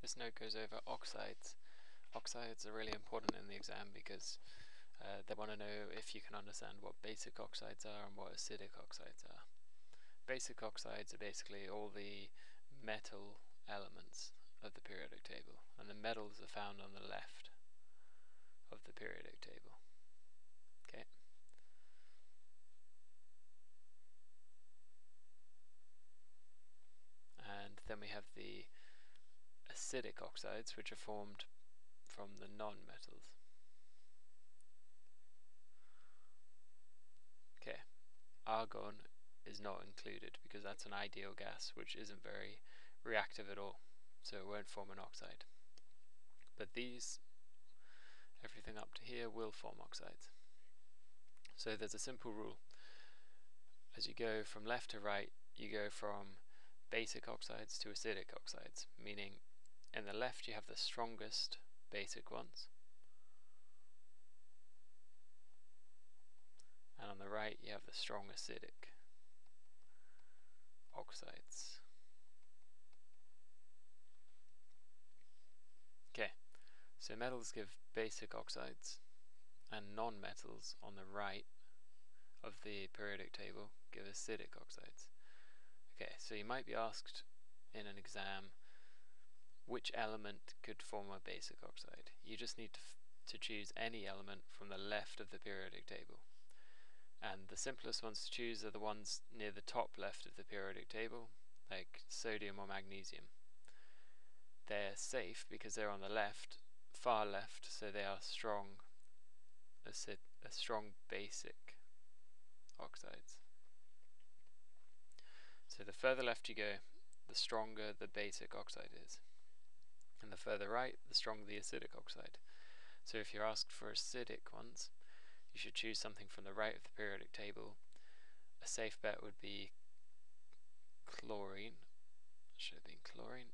This note goes over oxides. Oxides are really important in the exam because they want to know if you can understand what basic oxides are and what acidic oxides are. Basic oxides are basically all the metal elements of the periodic table, and the metals are found on the left of the periodic table. Okay. And then we have the acidic oxides, which are formed from the non-metals. Okay, argon is not included because that's an ideal gas which isn't very reactive at all, so it won't form an oxide. But these, everything up to here, will form oxides. So there's a simple rule. As you go from left to right, you go from basic oxides to acidic oxides, meaning in the left you have the strongest basic ones, and on the right you have the strong acidic oxides. Okay, so metals give basic oxides, and non-metals on the right of the periodic table give acidic oxides. Okay, so you might be asked in an exam which element could form a basic oxide. You just need to choose any element from the left of the periodic table. And the simplest ones to choose are the ones near the top left of the periodic table, like sodium or magnesium. They're safe because they're on the left, far left, so they are strong basic oxides. So the further left you go, the stronger the basic oxide is, and the further right, the stronger the acidic oxide. So if you're asked for acidic ones, you should choose something from the right of the periodic table. A safe bet would be chlorine. Should have been chlorine.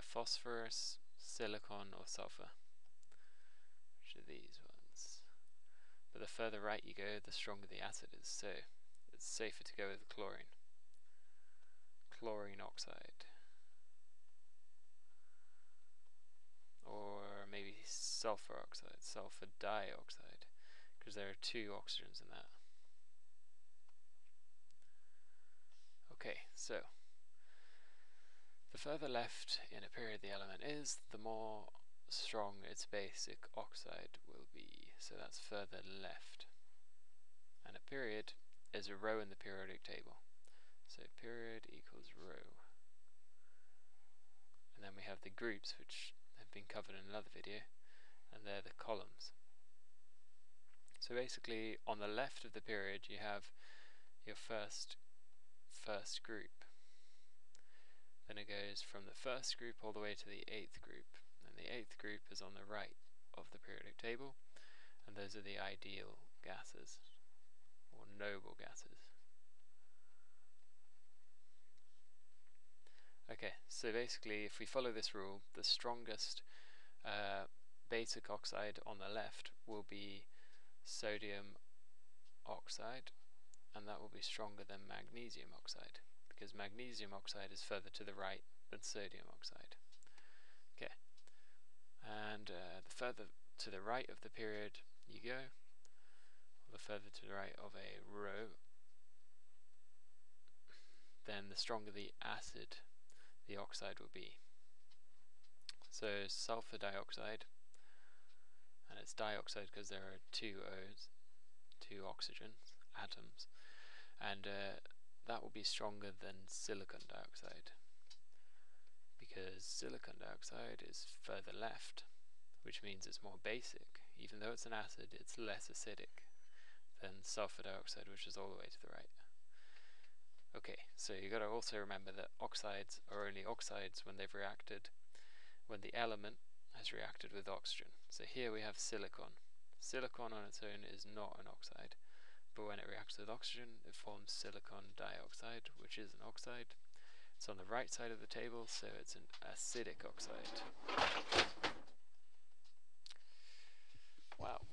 Phosphorus, silicon, or sulfur. Which are these ones? But the further right you go, the stronger the acid is, so it's safer to go with chlorine. Chlorine oxide. Or maybe sulfur oxide, sulfur dioxide, because there are two oxygens in that. Okay, so the further left in a period the element is, the more strong its basic oxide will be. So that's further left. And a period is a row in the periodic table. So period equals row. And then we have the groups, which have been covered in another video, and they're the columns. So basically on the left of the period you have your first group. Then it goes from the first group all the way to the 8th group, and the 8th group is on the right of the periodic table, and those are the ideal gases, or noble gases. Okay, so basically if we follow this rule, the strongest basic oxide on the left will be sodium oxide, and that will be stronger than magnesium oxide, because magnesium oxide is further to the right than sodium oxide. Okay, and the further to the right of the period you go, or the further to the right of a row, then the stronger the acid the oxide will be. So sulfur dioxide, and it's dioxide because there are two O's, two oxygen atoms, and that will be stronger than silicon dioxide, because silicon dioxide is further left, which means it's more basic. Even though it's an acid, it's less acidic than sulfur dioxide, which is all the way to the right. Okay, so you've got to also remember that oxides are only oxides when they've reacted, when the element has reacted with oxygen. So here we have silicon. Silicon on its own is not an oxide, but when it reacts with oxygen it forms silicon dioxide, which is an oxide. It's on the right side of the table, so it's an acidic oxide. Wow.